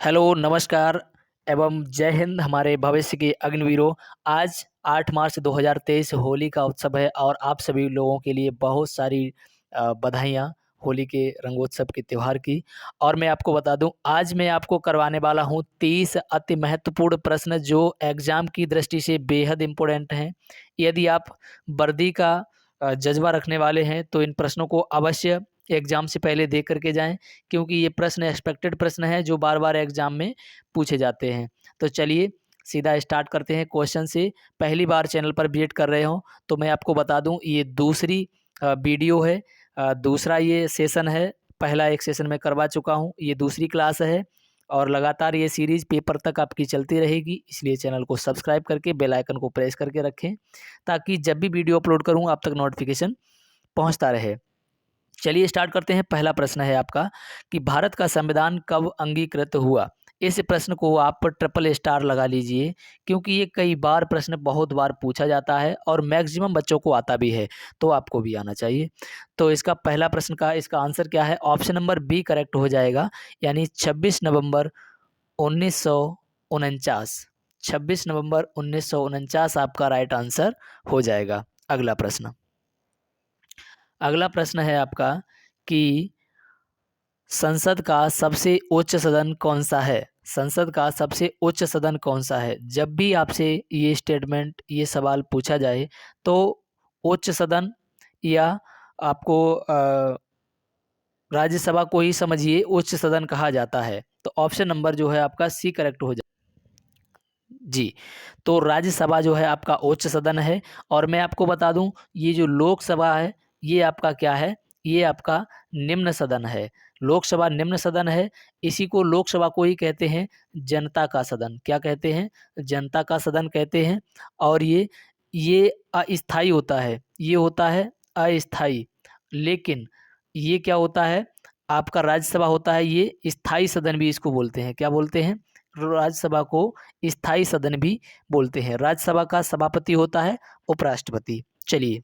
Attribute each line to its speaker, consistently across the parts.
Speaker 1: Hello, नमस्कार एवं जय हिंद हमारे भविष्य के अग्निवीरों। आज 8 मार्च 2023 होली का उत्सव है और आप सभी लोगों के लिए बहुत सारी बधाइयाँ होली के रंगोत्सव के त्योहार की। और मैं आपको बता दूं, आज मैं आपको करवाने वाला हूं 30 अति महत्वपूर्ण प्रश्न जो एग्ज़ाम की दृष्टि से बेहद इम्पोर्टेंट हैं। यदि आप वर्दी का जज़्बा रखने वाले हैं तो इन प्रश्नों को अवश्य एग्ज़ाम से पहले देख कर के जाएँ, क्योंकि ये प्रश्न एक्सपेक्टेड प्रश्न है जो बार-बार एग्ज़ाम में पूछे जाते हैं। तो चलिए सीधा स्टार्ट करते हैं क्वेश्चन से। पहली बार चैनल पर विज़िट कर रहे हो तो मैं आपको बता दूँ, ये दूसरी वीडियो है। दूसरा ये सेशन है। पहला एक सेशन मैं करवा चुका हूँ, ये दूसरी क्लास है और लगातार ये सीरीज़ पेपर तक आपकी चलती रहेगी। इसलिए चैनल को सब्सक्राइब करके बेल आइकन को प्रेस करके रखें, ताकि जब भी वीडियो अपलोड करूँ आप तक नोटिफ़िकेशन पहुँचता रहे। चलिए स्टार्ट करते हैं। पहला प्रश्न है आपका कि भारत का संविधान कब अंगीकृत हुआ? इस प्रश्न को आप ट्रिपल स्टार लगा लीजिए, क्योंकि ये कई बार प्रश्न बहुत बार पूछा जाता है और मैक्सिमम बच्चों को आता भी है, तो आपको भी आना चाहिए। तो इसका पहला प्रश्न का इसका आंसर क्या है? ऑप्शन नंबर बी करेक्ट हो जाएगा, यानी 26 नवंबर 1949। 26 नवंबर 1949 आपका राइट आंसर हो जाएगा। अगला प्रश्न। अगला प्रश्न है आपका कि संसद का सबसे उच्च सदन कौन सा है? संसद का सबसे उच्च सदन कौन सा है? जब भी आपसे ये स्टेटमेंट, ये सवाल पूछा जाए तो उच्च सदन या आपको राज्यसभा को ही समझिए उच्च सदन कहा जाता है। तो ऑप्शन नंबर जो है आपका सी करेक्ट हो जाए। जी, तो राज्यसभा जो है आपका उच्च सदन है। और मैं आपको बता दूं, ये जो लोकसभा है ये आपका क्या है? ये आपका निम्न सदन है। लोकसभा निम्न सदन है। इसी को लोकसभा को ही कहते हैं जनता का सदन। क्या कहते हैं? जनता का सदन कहते हैं। और ये अस्थाई होता है, ये होता है अस्थाई। लेकिन ये क्या होता है? आपका राज्यसभा होता है, ये स्थायी सदन भी इसको बोलते हैं। क्या बोलते हैं? राज्यसभा को स्थायी सदन भी बोलते हैं। राज्यसभा का सभापति होता है उपराष्ट्रपति। चलिए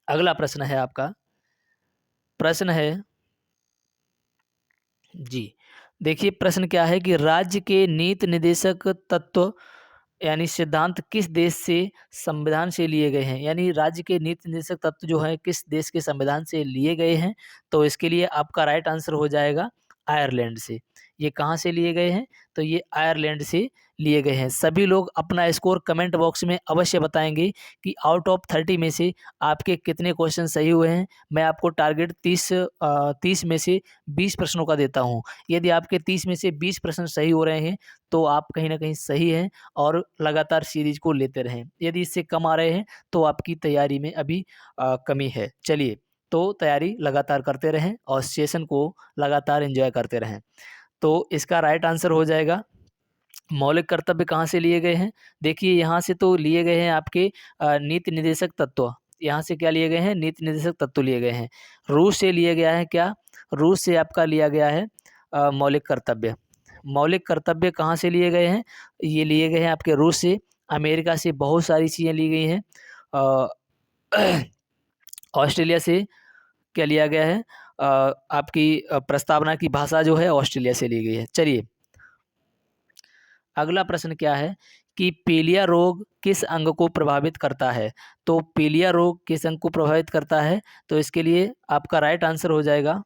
Speaker 1: अगला प्रश्न है आपका। प्रश्न है जी, देखिए प्रश्न क्या है कि राज्य के नीति निर्देशक तत्व यानी सिद्धांत किस देश से संविधान से लिए गए हैं? यानी राज्य के नीति निर्देशक तत्व जो है किस देश के संविधान से लिए गए हैं? तो इसके लिए आपका राइट आंसर हो जाएगा आयरलैंड से। ये कहाँ से लिए गए हैं? तो ये आयरलैंड से लिए गए हैं। सभी लोग अपना स्कोर कमेंट बॉक्स में अवश्य बताएंगे कि आउट ऑफ 30 में से आपके कितने क्वेश्चन सही हुए हैं। मैं आपको टारगेट 30 में से 20 प्रश्नों का देता हूँ। यदि आपके 30 में से 20 प्रश्न सही हो रहे हैं तो आप कहीं न कहीं सही हैं और लगातार सीरीज को लेते रहें। यदि इससे कम आ रहे हैं तो आपकी तैयारी में अभी कमी है। चलिए, तो तैयारी लगातार करते रहें और सेशन को लगातार एन्जॉय करते रहें। तो इसका राइट आंसर हो जाएगा, मौलिक कर्तव्य कहाँ से लिए गए हैं? देखिए यहाँ से तो लिए गए हैं आपके नीति निर्देशक तत्व। यहाँ से क्या लिए गए हैं? नीति निर्देशक तत्व लिए गए हैं। रूस से लिए गया है क्या? रूस से आपका लिया गया है मौलिक कर्तव्य। मौलिक कर्तव्य कहाँ से लिए गए हैं? ये लिए गए हैं आपके रूस से। अमेरिका से बहुत सारी चीज़ें ली गई हैं। अ, ऑस्ट्रेलिया से क्या लिया गया है? आपकी प्रस्तावना की भाषा जो है ऑस्ट्रेलिया से ली गई है। चलिए अगला प्रश्न क्या है कि पीलिया रोग किस अंग को प्रभावित करता है? तो पीलिया रोग किस अंग को प्रभावित करता है? तो इसके लिए आपका राइट आंसर हो जाएगा,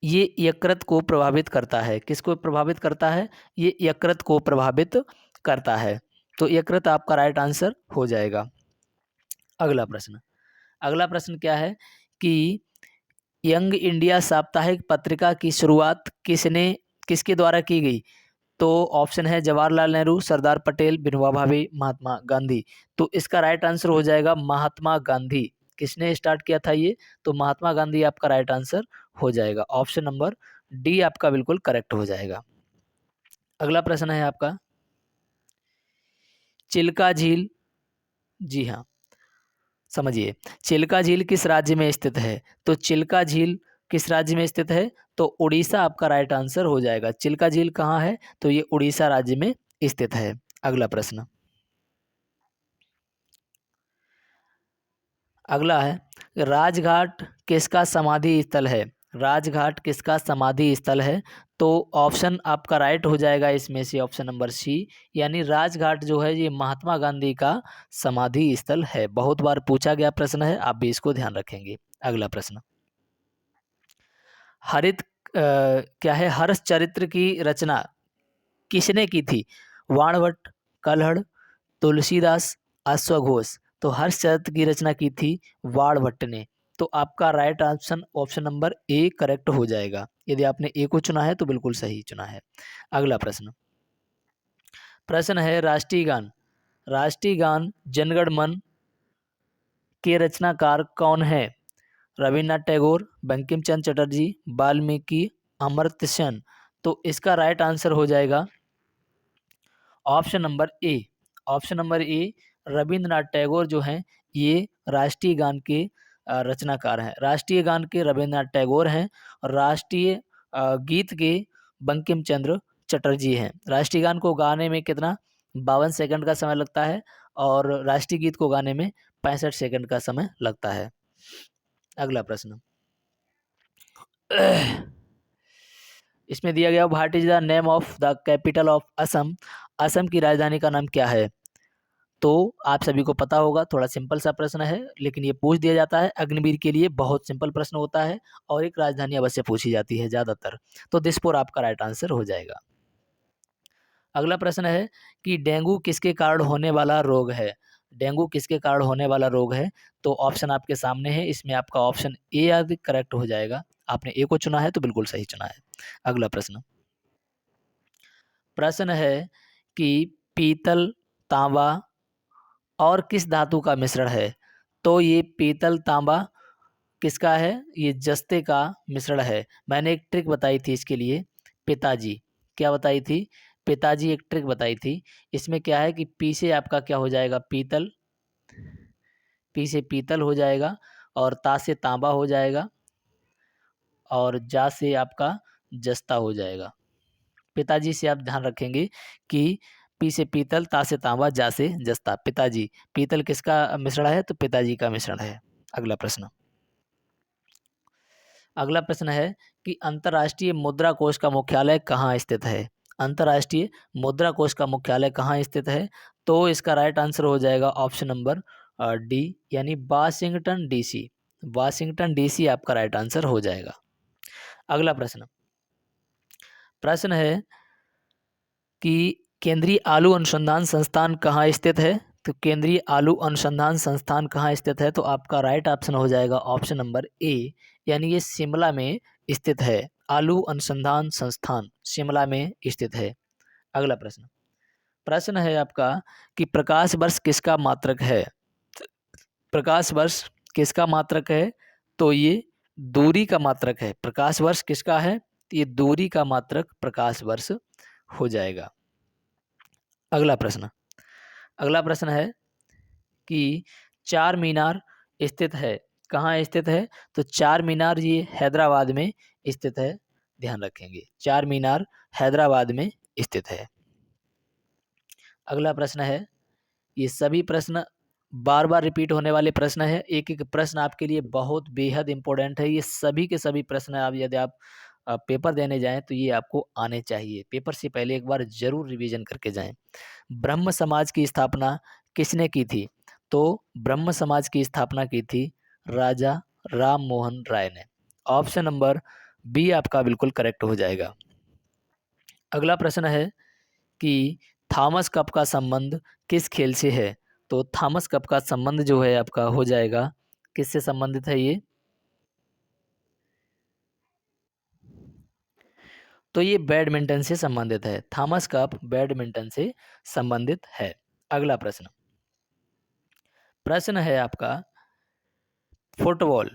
Speaker 1: ये यकृत को प्रभावित करता है। किसको प्रभावित करता है? ये यकृत को प्रभावित करता है। तो यकृत आपका राइट आंसर हो जाएगा। अगला प्रश्न। अगला प्रश्न क्या है कि यंग इंडिया साप्ताहिक पत्रिका की शुरुआत किसके द्वारा की गई? तो ऑप्शन है जवाहरलाल नेहरू, सरदार पटेल, विनोबा भावे, महात्मा गांधी। तो इसका राइट आंसर हो जाएगा महात्मा गांधी। किसने स्टार्ट किया था ये? तो महात्मा गांधी आपका राइट आंसर हो जाएगा। ऑप्शन नंबर डी आपका बिल्कुल करेक्ट हो जाएगा। अगला प्रश्न है आपका, चिल्का झील। जी हाँ, समझिए, चिल्का झील किस राज्य में स्थित है? तो चिल्का झील किस राज्य में स्थित है? तो उड़ीसा आपका राइट आंसर हो जाएगा। चिल्का झील कहाँ है? तो ये उड़ीसा राज्य में स्थित है। अगला प्रश्न। अगला है राजघाट किसका समाधि स्थल है? राजघाट किसका समाधि स्थल है? तो ऑप्शन आपका राइट हो जाएगा इसमें से ऑप्शन नंबर सी, यानी राजघाट जो है ये महात्मा गांधी का समाधि स्थल है। बहुत बार पूछा गया प्रश्न है, आप भी इसको ध्यान रखेंगे। अगला प्रश्न, हरित क्या है, हर्ष चरित्र की रचना किसने की थी? वाणभट्ट, कलहड़, तुलसीदास, अश्वघोष। तो हर्षचरित की रचना की थी वाणभट्ट ने। तो आपका right option option number A correct हो जाएगा। यदि आपने ए को चुना है तो बिल्कुल सही चुना है। अगला प्रश्न, प्रश्न है राष्ट्रीय गान, राष्ट्रीय गान जनगण मन के रचनाकार कौन है? रविन्द्रनाथ टैगोर, बंकिम चंद्र चटर्जी, वाल्मीकि, अमर्त्य सेन। तो इसका राइट आंसर हो जाएगा option number A. Option number A, Rabindranath Tagore जो हैं ये राष्ट्रीय गान के रचनाकार हैं। राष्ट्रीय गान के रविंद्रनाथ टैगोर हैं और राष्ट्रीय गीत के बंकिम चंद्र चटर्जी हैं। राष्ट्रीय गान को गाने में कितना 52 सेकंड का समय लगता है और राष्ट्रीय गीत को गाने में 65 सेकंड का समय लगता है। अगला प्रश्न, इसमें दिया गया what is the name of the capital of Assam? Assam की राजधानी का नाम क्या है? तो आप सभी को पता होगा, थोड़ा सिंपल सा प्रश्न है लेकिन ये पूछ दिया जाता है अग्निवीर के लिए, बहुत सिंपल प्रश्न होता है और एक राजधानी अवश्य पूछी जाती है ज़्यादातर। तो दिसपुर आपका राइट आंसर हो जाएगा। अगला प्रश्न है कि डेंगू किसके कारण होने वाला रोग है? डेंगू किसके कारण होने वाला रोग है? तो ऑप्शन आपके सामने है, इसमें आपका ऑप्शन ए आदि करेक्ट हो जाएगा। आपने ए को चुना है तो बिल्कुल सही चुना है। अगला प्रश्न, प्रश्न है कि पीतल, तांबा और किस धातु का मिश्रण है? तो ये पीतल तांबा किसका है? ये जस्ते का मिश्रण है। मैंने एक ट्रिक बताई थी इसके लिए, पिताजी। क्या बताई थी? पिताजी एक ट्रिक बताई थी। इसमें क्या है कि पी से आपका क्या हो जाएगा? पीतल, पी से पीतल हो जाएगा और ता से तांबा हो जाएगा और जा से आपका जस्ता हो जाएगा। पिताजी से आप ध्यान रखेंगे कि पी से पीतल, ता से तांबा, जा से जस्ता। पिताजी, पीतल किसका मिश्रण है? तो पिताजी का मिश्रण है। अगला प्रश्न, अगला प्रश्न है कि अंतर्राष्ट्रीय मुद्रा कोष का मुख्यालय कहाँ स्थित है? अंतर्राष्ट्रीय मुद्रा कोष का मुख्यालय कहाँ स्थित है? तो इसका राइट आंसर हो जाएगा ऑप्शन नंबर डी, यानी वाशिंगटन डीसी। वाशिंगटन डीसी आपका राइट आंसर हो जाएगा। अगला प्रश्न, प्रश्न है कि केंद्रीय आलू अनुसंधान संस्थान कहाँ स्थित है? तो केंद्रीय आलू अनुसंधान संस्थान कहाँ स्थित है? तो आपका राइट ऑप्शन हो जाएगा ऑप्शन नंबर ए, यानी ये शिमला में स्थित है। आलू अनुसंधान संस्थान शिमला में स्थित है। अगला प्रश्न, प्रश्न है आपका कि प्रकाश वर्ष किसका मात्रक है? प्रकाश वर्ष किसका मात्रक है? तो ये दूरी का मात्रक है। प्रकाश वर्ष किसका है? तो ये दूरी का मात्रक प्रकाश वर्ष हो जाएगा। अगला प्रश्न, अगला प्रश्न है कि चार मीनार स्थित है, कहाँ स्थित है? तो चार मीनार ये हैदराबाद में स्थित है। ध्यान रखेंगे, चार मीनार हैदराबाद में स्थित है। अगला प्रश्न है, ये सभी प्रश्न बार बार रिपीट होने वाले प्रश्न है। एक एक प्रश्न आपके लिए बहुत बेहद इंपॉर्टेंट है। ये सभी के सभी प्रश्न आप यदि आप पेपर देने जाएं तो ये आपको आने चाहिए। पेपर से पहले एक बार जरूर रिवीजन करके जाएं। ब्रह्म समाज की स्थापना किसने की थी? तो ब्रह्म समाज की स्थापना की थी राजा राम मोहन राय ने। ऑप्शन नंबर बी आपका बिल्कुल करेक्ट हो जाएगा। अगला प्रश्न है कि थॉमस कप का संबंध किस खेल से है? तो थॉमस कप का संबंध जो है आपका हो जाएगा, किससे संबंधित है ये? तो ये बैडमिंटन से संबंधित है। थॉमस कप बैडमिंटन से संबंधित है। अगला प्रश्न, प्रश्न है आपका फुटबॉल।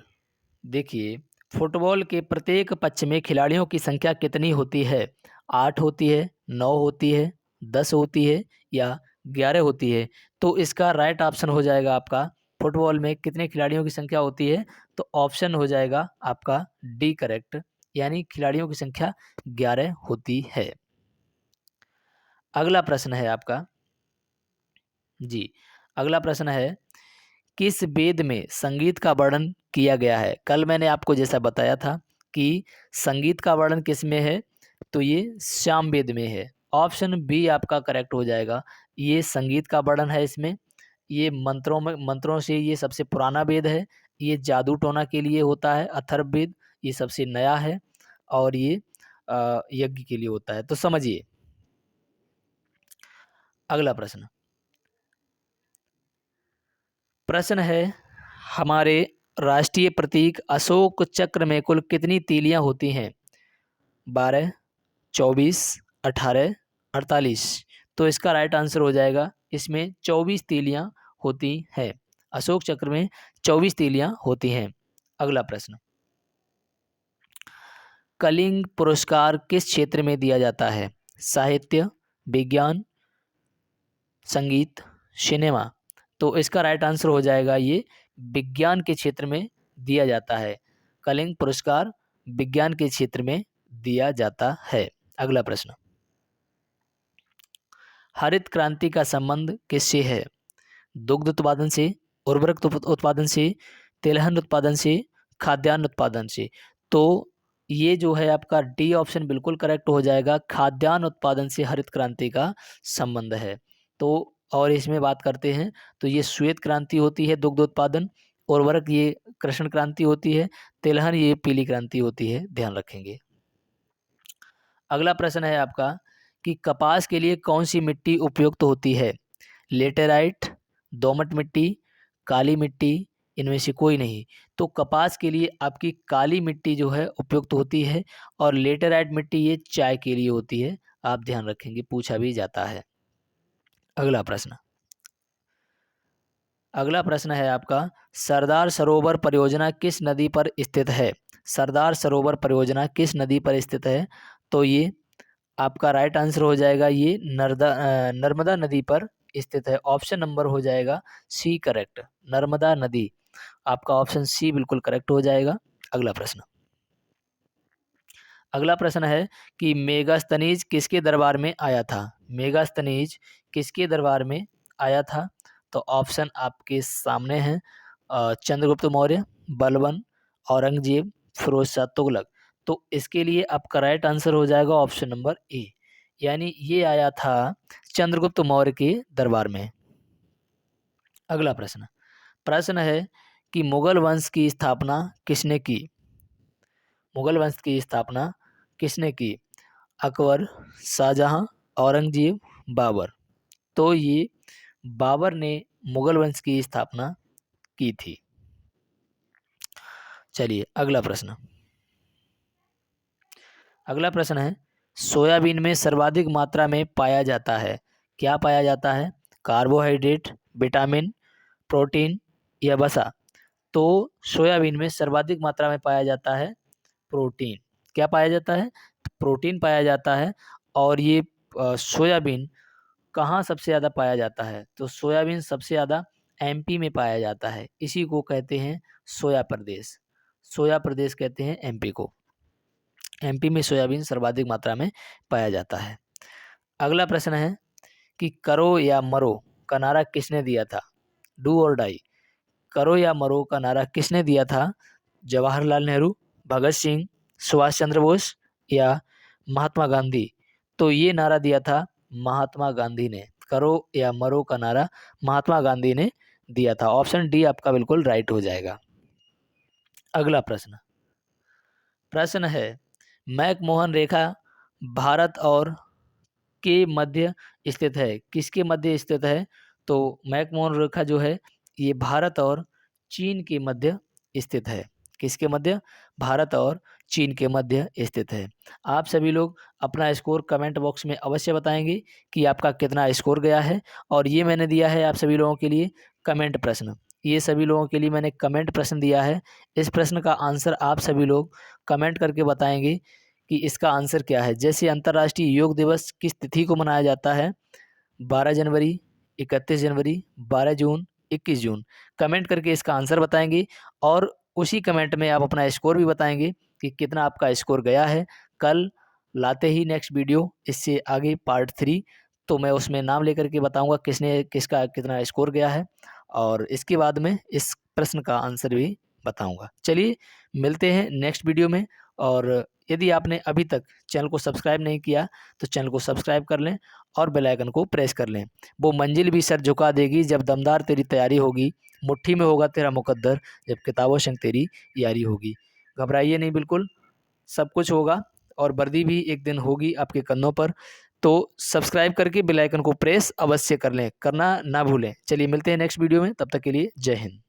Speaker 1: देखिए, फुटबॉल के प्रत्येक पक्ष में खिलाड़ियों की संख्या कितनी होती है? 8 होती है, 9 होती है, 10 होती है या 11 होती है? तो इसका राइट ऑप्शन हो जाएगा आपका, फुटबॉल में कितने खिलाड़ियों की संख्या होती है? तो ऑप्शन हो जाएगा आपका डी करेक्ट, यानी खिलाड़ियों की संख्या 11 होती है। अगला प्रश्न है आपका, जी, अगला प्रश्न है किस वेद में संगीत का वर्णन किया गया है? कल मैंने आपको जैसा बताया था कि संगीत का वर्णन किस में है, तो ये सामवेद में है। ऑप्शन बी आपका करेक्ट हो जाएगा। ये संगीत का वर्णन है इसमें। ये मंत्रों से ये सबसे पुराना वेद है। ये जादू टोना के लिए होता है अथर्ववेद, ये सबसे नया है। और ये यज्ञ के लिए होता है। तो समझिए अगला प्रश्न। प्रश्न है, हमारे राष्ट्रीय प्रतीक अशोक चक्र में कुल कितनी तीलियां होती हैं? 12, 24, 18, 48। तो इसका राइट आंसर हो जाएगा, इसमें 24 तीलियां होती हैं। अशोक चक्र में 24 तीलियां होती हैं। अगला प्रश्न, कलिंग पुरस्कार किस क्षेत्र में दिया जाता है? साहित्य, विज्ञान, संगीत, सिनेमा। तो इसका राइट आंसर हो जाएगा ये विज्ञान के क्षेत्र में दिया जाता है। कलिंग पुरस्कार विज्ञान के क्षेत्र में दिया जाता है। अगला प्रश्न, हरित क्रांति का संबंध किससे है? दुग्ध उत्पादन से, उर्वरक उत्पादन से, तिलहन उत्पादन से, खाद्यान्न उत्पादन से। तो ये जो है आपका डी ऑप्शन बिल्कुल करेक्ट हो जाएगा। खाद्यान्न उत्पादन से हरित क्रांति का संबंध है। तो और इसमें बात करते हैं तो ये श्वेत क्रांति होती है दुग्ध उत्पादन, उर्वरक ये कृष्ण क्रांति होती है, तिलहन ये पीली क्रांति होती है, ध्यान रखेंगे। अगला प्रश्न है आपका कि कपास के लिए कौन सी मिट्टी उपयुक्त होती है? लेटेराइट, दोमट मिट्टी, काली मिट्टी, इनमें से कोई नहीं। तो कपास के लिए आपकी काली मिट्टी जो है उपयुक्त होती है, और लेटेराइट मिट्टी ये चाय के लिए होती है। आप ध्यान रखेंगे, पूछा भी जाता है। अगला प्रश्न, अगला प्रश्न है आपका, सरदार सरोवर परियोजना किस नदी पर स्थित है? सरदार सरोवर परियोजना किस नदी पर स्थित है? तो ये आपका राइट आंसर हो जाएगा, ये नर्मदा नदी पर स्थित है। ऑप्शन नंबर हो जाएगा सी करेक्ट, नर्मदा नदी। आपका ऑप्शन सी बिल्कुल करेक्ट हो जाएगा। अगला प्रश्न, अगला प्रश्न है कि मेगास्थनीज किसके दरबार में आया था? मेगास्थनीज किसके दरबार में आया था? तो ऑप्शन आपके सामने हैं, चंद्रगुप्त मौर्य, बलबन, औरंगजेब, फिरोज शाह तुगलक। तो इसके लिए आपका राइट आंसर हो जाएगा ऑप्शन नंबर ए, यानी ये आया था चंद्रगुप्त मौर्य के दरबार में। अगला प्रश्न, प्रश्न है कि मुगल वंश की स्थापना किसने की? मुगल वंश की स्थापना किसने की? अकबर, शाहजहां, औरंगजेब, बाबर। तो ये बाबर ने मुगल वंश की स्थापना की थी। चलिए अगला प्रश्न, अगला प्रश्न है, सोयाबीन में सर्वाधिक मात्रा में पाया जाता है, क्या पाया जाता है? कार्बोहाइड्रेट, विटामिन, प्रोटीन या वसा। तो सोयाबीन में सर्वाधिक मात्रा में पाया जाता है प्रोटीन। क्या पाया जाता है? प्रोटीन पाया जाता है। और ये सोयाबीन कहाँ सबसे ज़्यादा पाया जाता है? तो सोयाबीन सबसे ज़्यादा एमपी में पाया जाता है। इसी को कहते हैं सोया प्रदेश। सोया प्रदेश कहते हैं एमपी को। एमपी में सोयाबीन सर्वाधिक मात्रा में पाया जाता है। अगला प्रश्न है कि करो या मरो का नारा किसने दिया था? डू और डाई। करो या मरो का नारा किसने दिया था? जवाहरलाल नेहरू, भगत सिंह, सुभाष चंद्र बोस या महात्मा गांधी। तो ये नारा दिया था महात्मा गांधी ने। करो या मरो का नारा महात्मा गांधी ने दिया था। ऑप्शन डी आपका बिल्कुल राइट हो जाएगा। अगला प्रश्न, प्रश्न है, मैकमोहन रेखा भारत और के मध्य स्थित है, किसके मध्य स्थित है? तो मैकमोहन रेखा जो है ये भारत और चीन के मध्य स्थित है। किसके मध्य? भारत और चीन के मध्य स्थित है। आप सभी लोग अपना स्कोर कमेंट बॉक्स में अवश्य बताएंगे कि आपका कितना स्कोर गया है। और ये मैंने दिया है आप सभी लोगों के लिए कमेंट प्रश्न, ये सभी लोगों के लिए मैंने कमेंट प्रश्न दिया है। इस प्रश्न का आंसर आप सभी लोग कमेंट करके बताएंगे कि इसका आंसर क्या है। जैसे अंतर्राष्ट्रीय योग दिवस किस तिथि को मनाया जाता है? 12 जनवरी, 31 जनवरी, 12 जून, 21 जून। कमेंट करके इसका आंसर बताएंगे और उसी कमेंट में आप अपना स्कोर भी बताएंगे कि कितना आपका स्कोर गया है। कल लाते ही नेक्स्ट वीडियो इससे आगे पार्ट 3, तो मैं उसमें नाम लेकर के बताऊंगा किसने किसका कितना स्कोर गया है, और इसके बाद में इस प्रश्न का आंसर भी बताऊंगा। चलिए मिलते हैं नेक्स्ट वीडियो में। और यदि आपने अभी तक चैनल को सब्सक्राइब नहीं किया तो चैनल को सब्सक्राइब कर लें और बेल आइकन को प्रेस कर लें। वो मंजिल भी सर झुका देगी जब दमदार तेरी तैयारी होगी, मुट्ठी में होगा तेरा मुकद्दर जब किताबों संग तेरी यारी होगी। घबराइए नहीं बिल्कुल, सब कुछ होगा और वर्दी भी एक दिन होगी आपके कंधों पर। तो सब्सक्राइब करके बेल आइकन को प्रेस अवश्य कर लें, करना ना भूलें। चलिए मिलते हैं नेक्स्ट वीडियो में, तब तक के लिए जय हिंद।